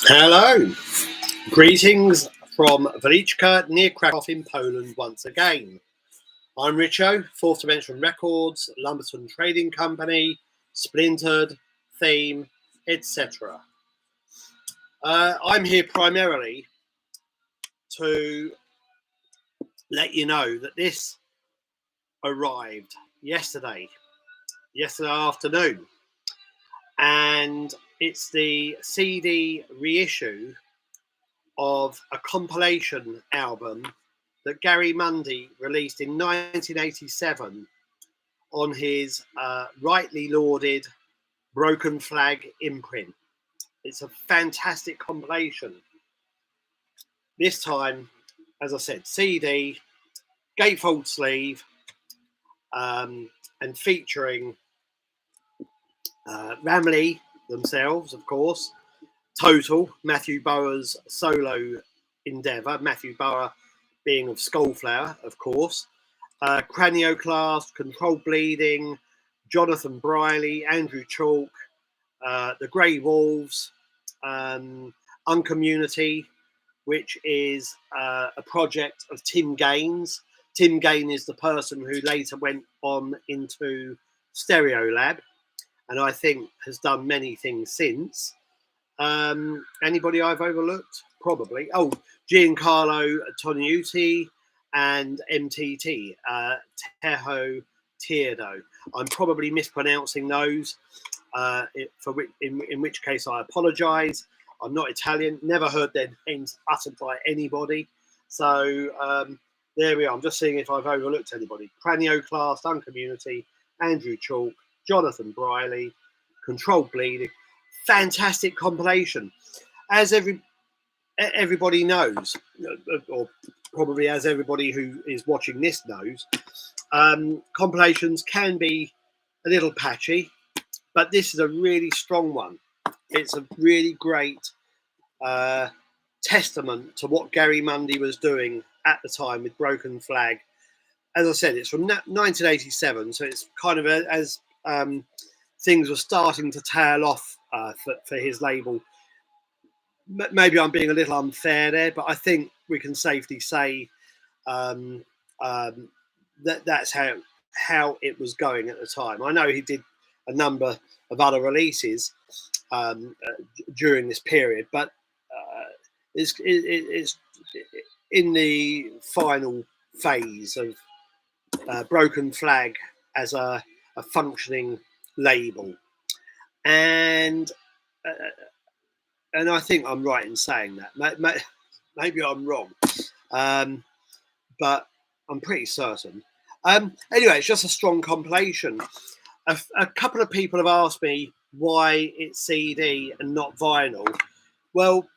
Hello, greetings from Waliczka near Krakow in Poland once again. I'm Richo, Fourth Dimension Records, Lumberton Trading Company, Splintered, Theme, etc. I'm here primarily to let you know that this arrived yesterday afternoon, and it's the CD reissue of a compilation album that Gary Mundy released in 1987 on his rightly lauded Broken Flag imprint. It's a fantastic compilation. This time, as I said, CD, gatefold sleeve, and featuring Ramleh themselves, of course, Total, Matthew Bower's solo endeavour, Matthew Bower being of Skullflower, of course, Cranioclast, Controlled Bleeding, Jonathan Briley, Andrew Chalk, the Grey Wolves, Uncommunity, which is a project of Tim Gaines. Tim Gaines is the person who later went on into Stereolab, and I think has done many things since. Anybody I've overlooked? Probably. Oh, Giancarlo Toniuti and MTT, Tejo Tierdo. I'm probably mispronouncing those, in which case I apologise. I'm not Italian, never heard their names uttered by anybody. So there we are. I'm just seeing if I've overlooked anybody. Cranioclast, Uncommunity, Andrew Chalk, Jonathan Briley, Controlled Bleeding. Fantastic compilation. As everybody knows, or probably as everybody who is watching this knows, compilations can be a little patchy, but this is a really strong one. It's a really great testament to what Gary Mundy was doing at the time with Broken Flag. As I said, it's from 1987, so it's kind of as things were starting to tail off for his label. Maybe I'm being a little unfair there, but I think we can safely say that's how it was going at the time. I know he did a number of other releases during this period, but it's in the final phase of Broken Flag as a functioning label, and I think I'm right in saying that. Maybe I'm wrong, but I'm pretty certain. Anyway, it's just a strong compilation. A couple of people have asked me why it's CD and not vinyl. Well,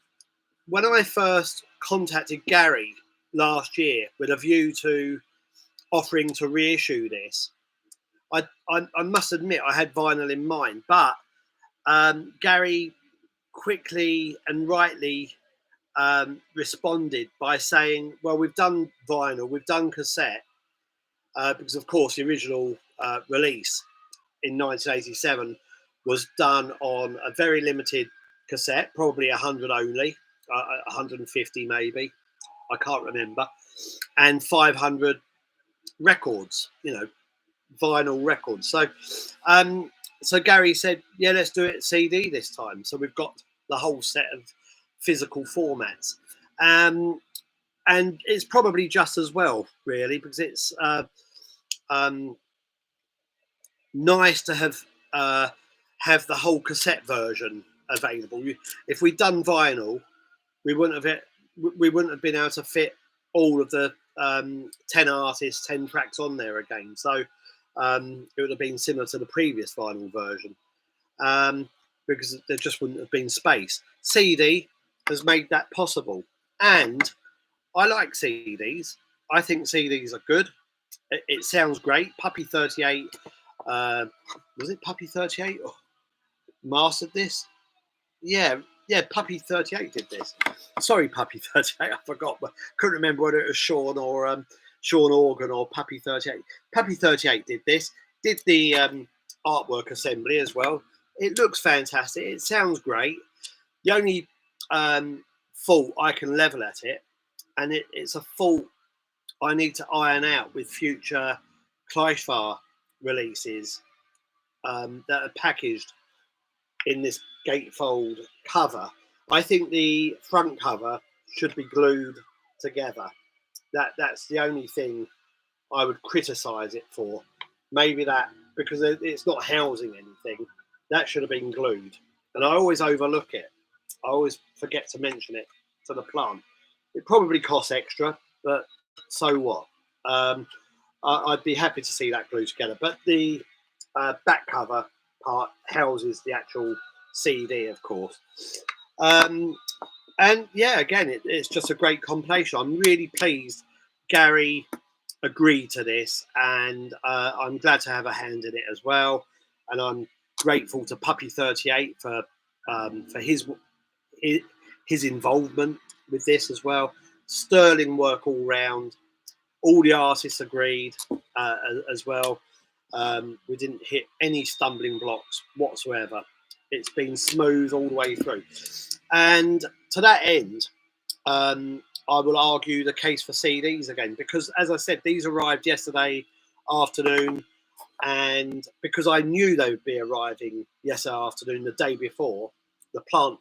when I first contacted Gary last year with a view to offering to reissue this, I must admit I had vinyl in mind, but Gary quickly and rightly responded by saying, well, we've done vinyl, we've done cassette, because of course the original release in 1987 was done on a very limited cassette, probably 100 only, 150 maybe, I can't remember, and 500 records, vinyl records. So Gary said, yeah, let's do it CD this time. So we've got the whole set of physical formats. And it's probably just as well, really, because it's nice to have the whole cassette version available. If we'd done vinyl, we wouldn't have been able to fit all of the 10 artists, 10 tracks on there again. So it would have been similar to the previous vinyl version, because there just wouldn't have been space. CD has made that possible, and I like CDs. I think CDs are good. It sounds great. Puppy 38, was it Puppy 38? Mastered this? Yeah, Puppy 38 did this. Sorry, Puppy 38, I forgot, but couldn't remember whether it was Sean or Sean Organ or Puppy 38. Puppy 38 did this, did the artwork assembly as well. It looks fantastic. It sounds great. The only fault I can level at it, and it's a fault I need to iron out with future Kleifar releases that are packaged in this gatefold cover. I think the front cover should be glued together. That's the only thing I would criticise it for. Maybe that, because it's not housing anything, that should have been glued. And I always overlook it. I always forget to mention it to the plant. It probably costs extra, but so what? I'd be happy to see that glued together. But the back cover part houses the actual CD, of course. And yeah, again, it's just a great compilation. I'm really pleased Gary agreed to this, and I'm glad to have a hand in it as well. And I'm grateful to Puppy38 for his involvement with this as well. Sterling work all round. All the artists agreed as well. We didn't hit any stumbling blocks whatsoever. It's been smooth all the way through. And to that end, I will argue the case for CDs again, because as I said, these arrived yesterday afternoon, and because I knew they would be arriving yesterday afternoon, the day before, the plant,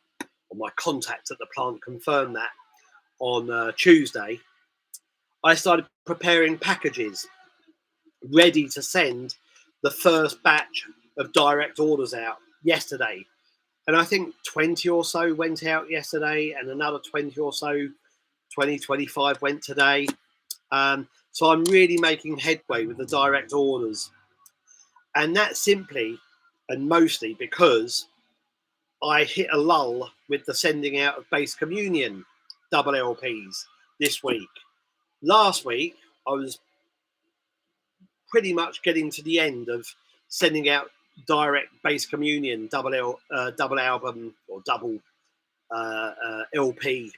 or my contact at the plant confirmed that on Tuesday, I started preparing packages ready to send the first batch of direct orders out yesterday. And I think 20 or so went out yesterday, and another 20 or so, 25 went today. So I'm really making headway with the direct orders. And that's simply and mostly because I hit a lull with the sending out of Base Communion double LPs this week. Last week, I was pretty much getting to the end of sending out direct Base Communion double album or double LP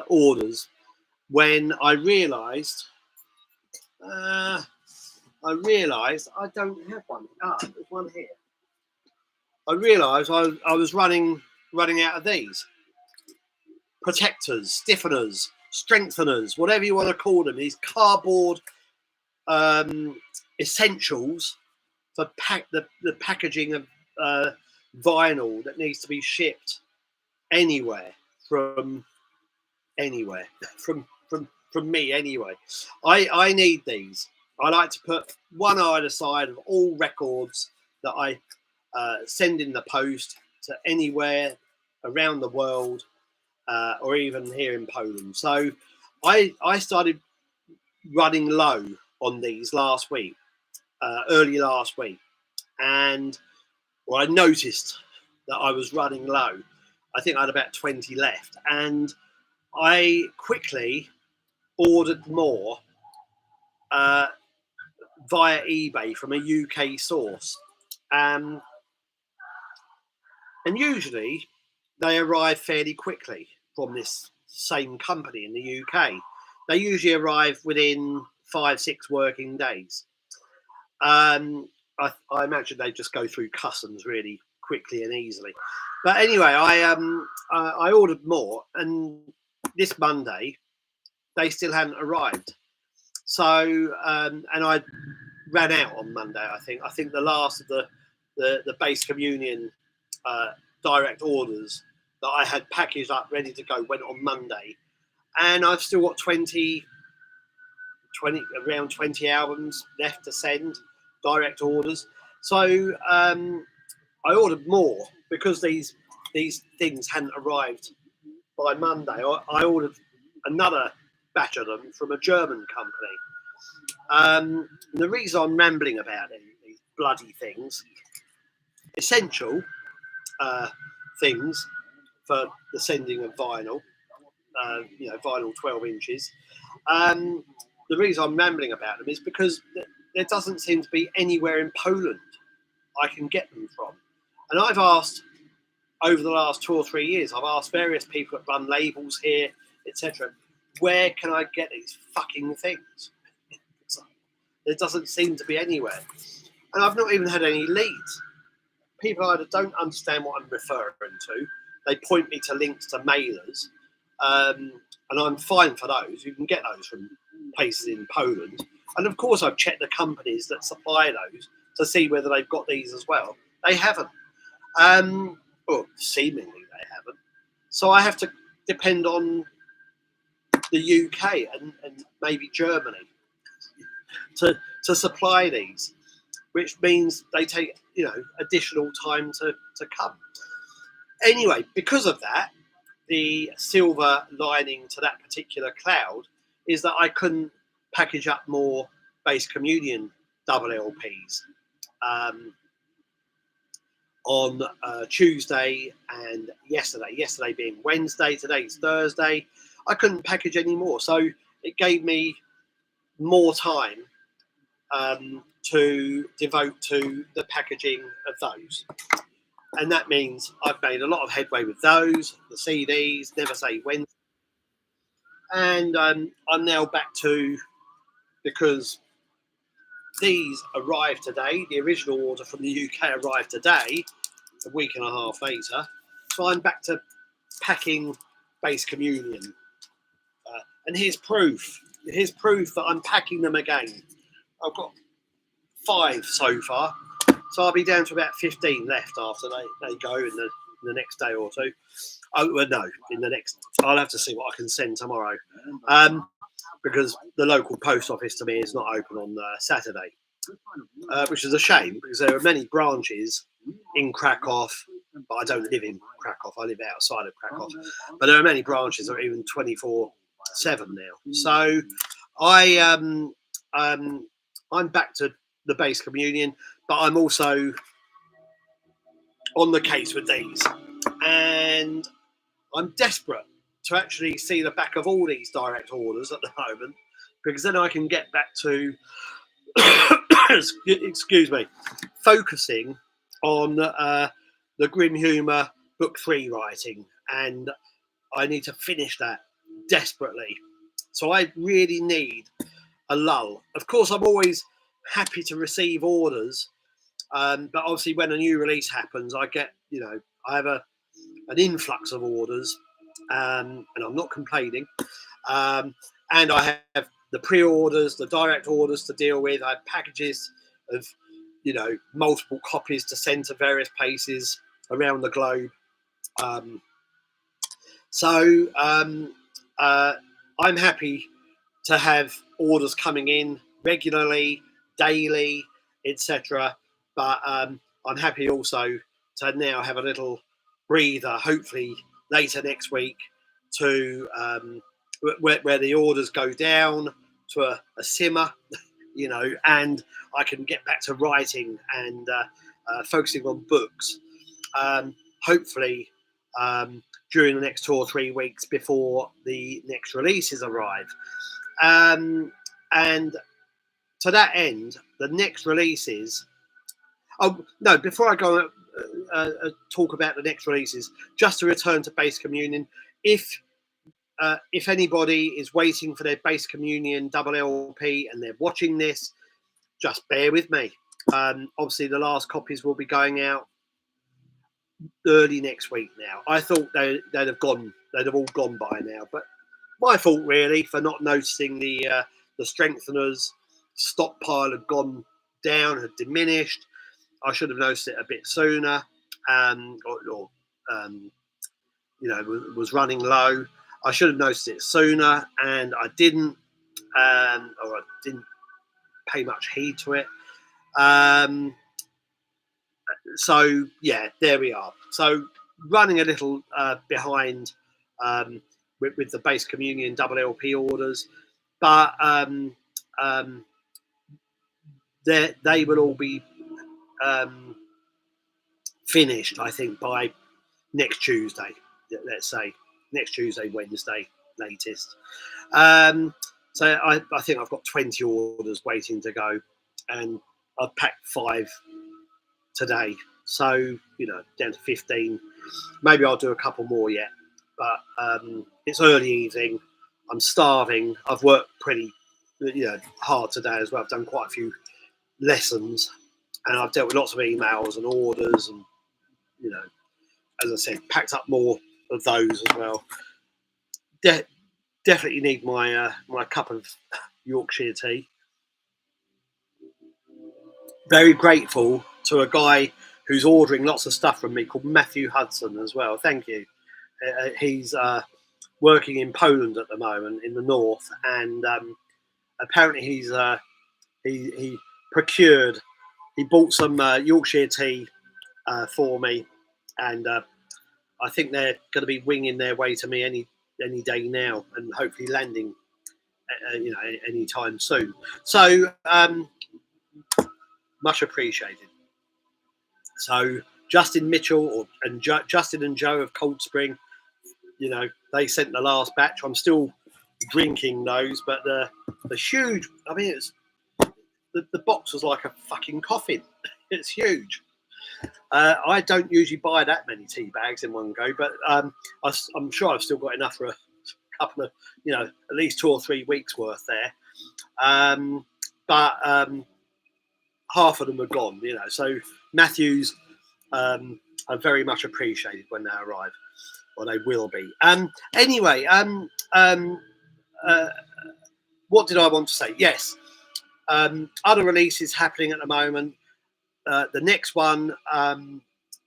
orders, when I realised I don't have one. There's one here. I realised I was running out of these protectors, stiffeners, strengtheners, whatever you want to call them. These cardboard essentials for the packaging of vinyl that needs to be shipped anywhere from me anyway. I need these. I like to put one either side of all records that I send in the post to anywhere around the world, or even here in Poland. So I started running low on these last week, early last week, and I noticed that I was running low. I think I had about 20 left, and I quickly ordered more via eBay from a UK source. And usually they arrive fairly quickly from this same company in the UK. They usually arrive within 5-6 working days. I imagine they just go through customs really quickly and easily. But anyway, I ordered more, and this Monday they still hadn't arrived. So and I ran out on Monday. I think the last of the Base Communion direct orders that I had packaged up ready to go went on Monday, and I've still got around 20 albums left to send direct orders. So I ordered more because these things hadn't arrived by Monday. I ordered another batch of them from a German company. The reason I'm rambling about these bloody things, essential things for the sending of vinyl, vinyl 12 inches. The reason I'm rambling about them is because there doesn't seem to be anywhere in Poland I can get them from. And I've asked over the last 2 or 3 years, I've asked various people that run labels here, etc., where can I get these fucking things? There doesn't seem to be anywhere. And I've not even had any leads. People either don't understand what I'm referring to, they point me to links to mailers, and I'm fine for those. You can get those from places in Poland, and of course I've checked the companies that supply those to see whether they've got these as well. They haven't, or seemingly they haven't. So I have to depend on the UK and maybe Germany to supply these, which means they take additional time to come. Anyway, because of that, the silver lining to that particular cloud is that I couldn't package up more Bass Communion double LPs on Tuesday and yesterday. Yesterday being Wednesday, today's Thursday. I couldn't package any more, so it gave me more time to devote to the packaging of those. And that means I've made a lot of headway with those, the CDs, Never Say When. And I'm now back to, because these arrived today, the original order from the UK arrived today, a week and a half later. So I'm back to packing Bass Communion. And here's proof. Here's proof that I'm packing them again. I've got 5 so far. So I'll be down to about 15 left after they go in the next day or two. Oh, well, no, in the next. I'll have to see what I can send tomorrow, because the local post office to me is not open on Saturday, which is a shame because there are many branches in Krakow, but I don't live in Krakow. I live outside of Krakow, but there are many branches that are even 24/7 now. So I'm back to the Bass Communion, but I'm also on the case with these, and I'm desperate to actually see the back of all these direct orders at the moment, because then I can get back to excuse me, focusing on the Grim Humour Book 3 writing, and I need to finish that desperately. So I really need a lull. Of course, I'm always happy to receive orders, but obviously when a new release happens, I get, I have an influx of orders, and I'm not complaining. And I have the pre-orders, the direct orders to deal with. I have packages of, multiple copies to send to various places around the globe. So I'm happy to have orders coming in regularly, daily, etc. But I'm happy also to now have a little breather, hopefully later next week, to where the orders go down to a simmer, and I can get back to writing and focusing on books. Hopefully during the next 2 or 3 weeks before the next releases arrive. And to that end, the next releases. Oh no! Before I go talk about the next releases, just to return to Bass Communion, if anybody is waiting for their Bass Communion double LP and they're watching this, just bear with me. Obviously, the last copies will be going out early next week. Now, I thought they'd have all gone by now, but my fault really for not noticing the strengtheners stockpile had gone down, had diminished. I should have noticed it a bit sooner, was running low. I should have noticed it sooner, and I didn't, or I didn't pay much heed to it. So yeah, there we are. So running a little behind with the Bass Communion double LP orders, but they will all be finished, I think, by next Tuesday. Let's say next Tuesday, Wednesday, latest. So I think I've got 20 orders waiting to go, and I've packed 5 today. So down to 15. Maybe I'll do a couple more yet, but it's early evening. I'm starving. I've worked pretty hard today as well. I've done quite a few lessons, and I've dealt with lots of emails and orders, and as I said, packed up more of those as well. Definitely need my my cup of Yorkshire tea. Very grateful to a guy who's ordering lots of stuff from me called Matthew Hudson as well. Thank you. He's working in Poland at the moment in the north, and apparently he procured. He bought some Yorkshire tea for me, and I think they're going to be winging their way to me any day now, and hopefully landing, any time soon. So much appreciated. So Justin Mitchell Justin and Joe of Cold Spring, they sent the last batch. I'm still drinking those, but the huge. I mean, it's the box was like a fucking coffin. It's huge. I don't usually buy that many tea bags in one go, but I'm sure I've still got enough for a couple of, at least 2 or 3 weeks worth there. But half of them are gone, So Matthews are very much appreciated when they arrive, or they will be. Anyway, what did I want to say? Yes, other releases happening at the moment. The next one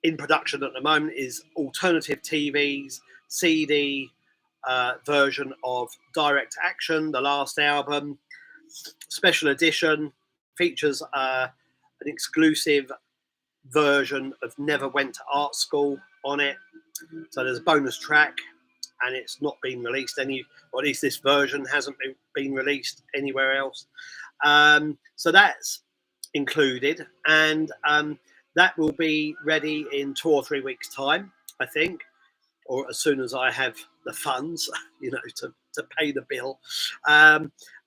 in production at the moment is Alternative TV's CD version of Direct Action, the last album. Special edition features an exclusive version of Never Went to Art School on it. So there's a bonus track, and it's not been released or at least this version hasn't been released anywhere else. So that's included, and that will be ready in 2 or 3 weeks' time, I think, or as soon as I have the funds, to pay the bill.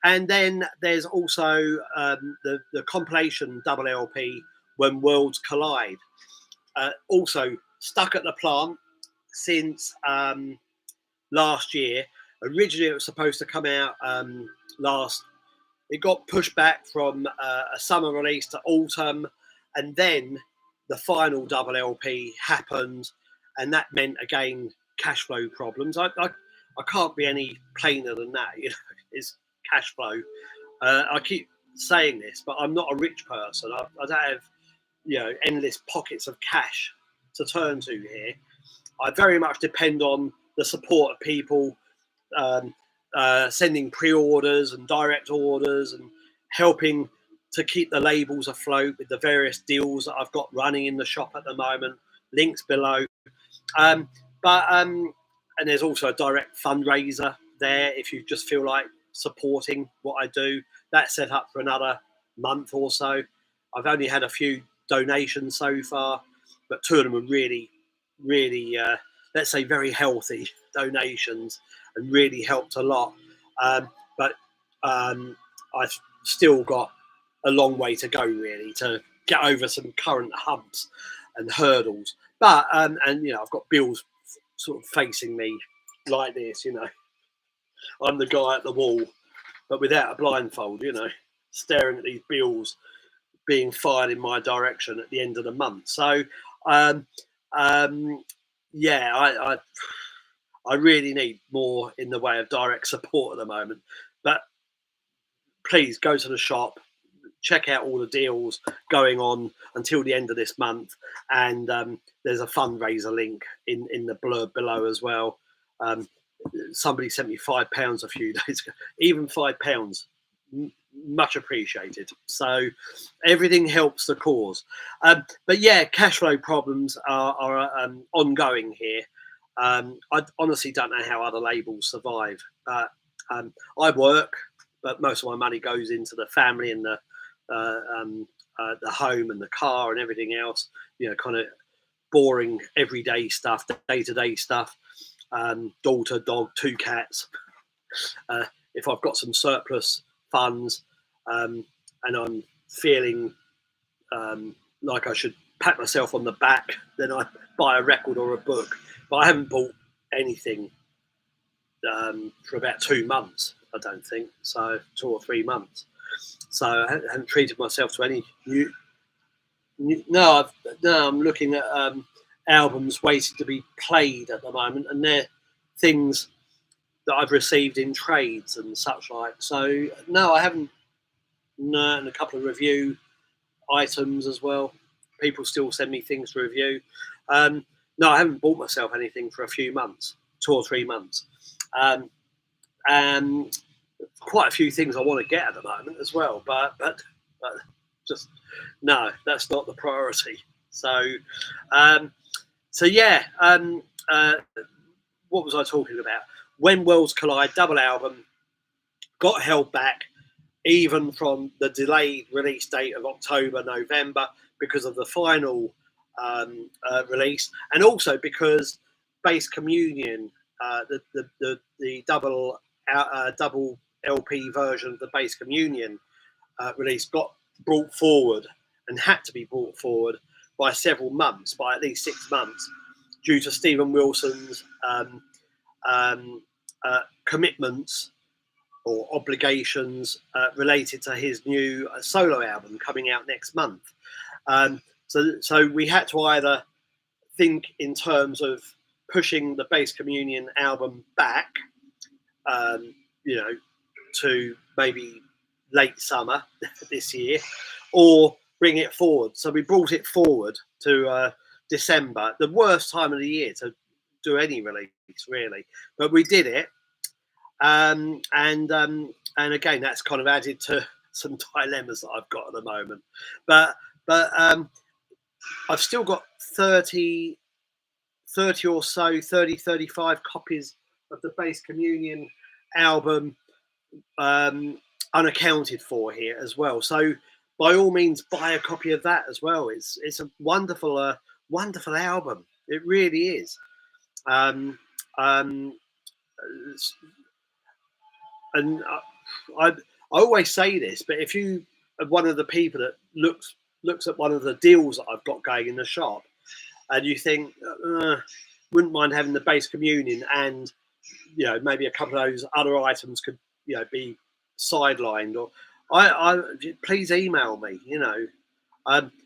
And then there's also the compilation double LP, When Worlds Collide, also stuck at the plant since last year. Originally, it was supposed to come out it got pushed back from a summer release to autumn, and then the final double LP happened, and that meant again cash flow problems. I can't be any plainer than that. It's cash flow. I keep saying this, but I'm not a rich person. I don't have endless pockets of cash to turn to here. I very much depend on the support of people. Sending pre-orders and direct orders and helping to keep the labels afloat with the various deals that I've got running in the shop at the moment. Links below. And there's also a direct fundraiser there if you just feel like supporting what I do. That's set up for another month or so. I've only had a few donations so far, but 2 of them are really, really, let's say, very healthy donations, and really helped a lot. But I've still got a long way to go, really, to get over some current humps and hurdles. But and I've got bills sort of facing me like this. I'm the guy at the wall, but without a blindfold. Staring at these bills being fired in my direction at the end of the month. So yeah, I really need more in the way of direct support at the moment. But please go to the shop, check out all the deals going on until the end of this month. And there's a fundraiser link in the blurb below as well. Somebody sent me £5 a few days ago. Even £5, much appreciated. So everything helps the cause. But yeah, cash flow problems are ongoing here. I honestly don't know how other labels survive. I work, but most of my money goes into the family and the home and the car and everything else. Kind of boring everyday stuff, day-to-day stuff. Daughter, dog, 2 cats. If I've got some surplus funds and I'm feeling like I should pat myself on the back, then I buy a record or a book. But I haven't bought anything for about 2 months, I don't think. So 2 or 3 months. So I haven't treated myself to any new. No, I'm looking at albums waiting to be played at the moment, and they're things that I've received in trades and such like. So no, I haven't. No, and a couple of review items as well. People still send me things to review. No, I haven't bought myself anything for a few months, 2 or 3 months. And quite a few things I want to get at the moment as well, but just no, that's not the priority. So yeah. What was I talking about? When Worlds Collide double album got held back, even from the delayed release date of October, November, because of the final release, and also because Bass Communion, the double LP version of the Bass Communion release, got brought forward and had to be brought forward by several months, by at least 6 months, due to Stephen Wilson's commitments or obligations related to his new solo album coming out next month. So we had to either think in terms of pushing the Bass Communion album back, to maybe late summer this year, or bring it forward. So we brought it forward to December, the worst time of the year to do any release, really. But we did it. And again, that's kind of added to some dilemmas that I've got at the moment. But I've still got 30 or so, 35 copies of the Bass Communion album unaccounted for here as well. So by all means, buy a copy of that as well. It's a wonderful album. It really is. And I always say this, but if you are one of the people that looks at one of the deals that I've got going in the shop, and you think, wouldn't mind having the Bass Communion, and maybe a couple of those other items could be sidelined, or I please email me.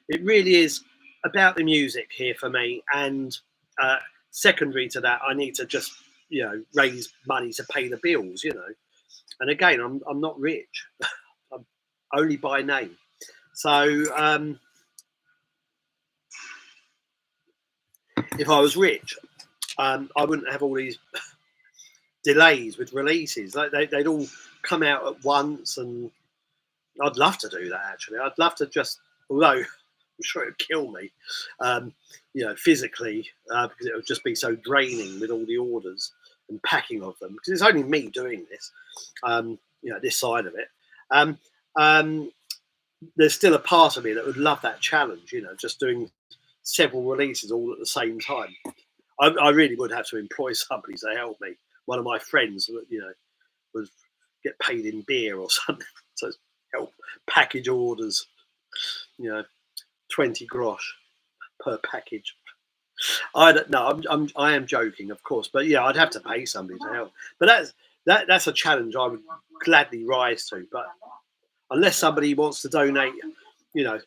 It really is about the music here for me, and secondary to that, I need to just raise money to pay the bills. And again, I'm not rich. I'm only by name. So if I was rich, I wouldn't have all these delays with releases. They'd all come out at once, and I'd love to do that. Actually, I'd love to just, although I'm sure it'd kill me, physically, because it would just be so draining with all the orders and packing of them. Because it's only me doing this, this side of it. There's still a part of me that would love that challenge. Just doing several releases all at the same time. I really would have to employ somebody to help me. One of my friends, would get paid in beer or something to help package orders. 20 grosh per package. I don't know. I am joking, of course, but yeah, I'd have to pay somebody to help. But that's a challenge I would gladly rise to. But unless somebody wants to donate,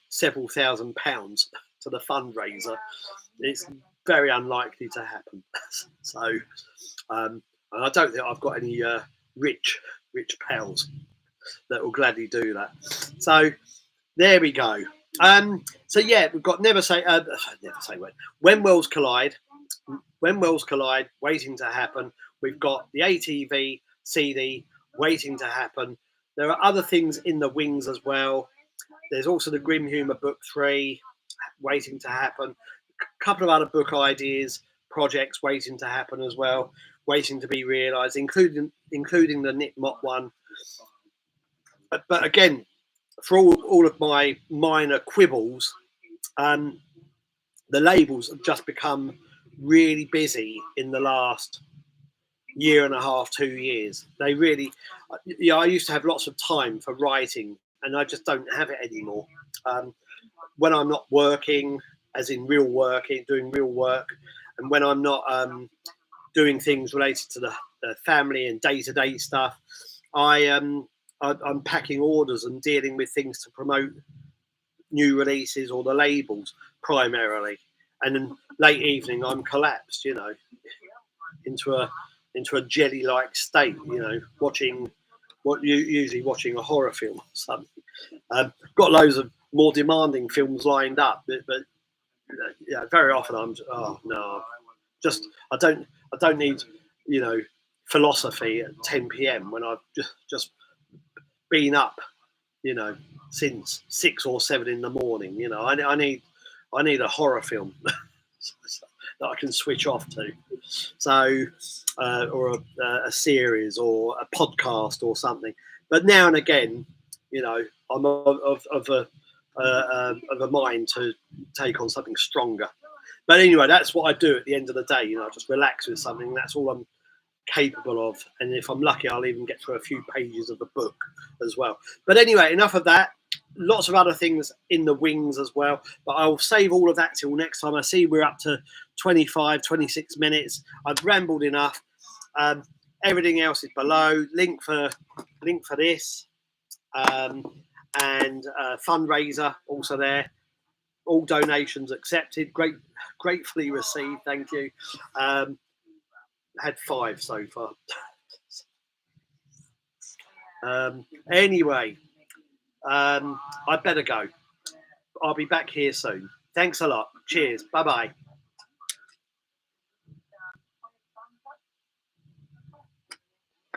several £1,000s to the fundraiser, it's very unlikely to happen. So, and I don't think I've got any rich pals that will gladly do that. So there we go. So yeah, we've got never say when Worlds Collide, waiting to happen. We've got the ATV CD waiting to happen. There are other things in the wings as well. There's also the Grim Humour Book 3 waiting to happen. A couple of other book ideas, projects waiting to happen as well, waiting to be realised, including the Nick Mott one. But again, for all of my minor quibbles, the labels have just become really busy in the last year and a half, 2 years. They really, I used to have lots of time for writing, and I just don't have it anymore. When I'm not working, as in real working, doing real work, and when I'm not doing things related to the family and day-to-day stuff, I'm packing orders and dealing with things to promote new releases or the labels primarily. and then late evening I'm collapsed, you know, into a jelly-like state, you know, usually watching a horror film or something. Got loads of more demanding films lined up, but yeah, very often I'm I don't need, you know, philosophy at 10 p.m. when I've just been up, you know, since 6 or 7 in the morning. You know, I need a horror film that I can switch off to. So, or a series or a podcast or something. But now and again, you know, I'm of a mind to take on something stronger. But anyway, that's what I do at the end of the day. You know, I just relax with something. That's all I'm capable of. And if I'm lucky, I'll even get through a few pages of the book as well. But anyway, enough of that. Lots of other things in the wings as well. But I'll save all of that till next time. I see we're up to 25, 26 minutes. I've rambled enough. Everything else is below. Link for this. And fundraiser also there. All donations accepted. Gratefully received. Thank you. Had 5 so far. Anyway, I better go. I'll be back here soon. Thanks a lot. Cheers. Bye bye.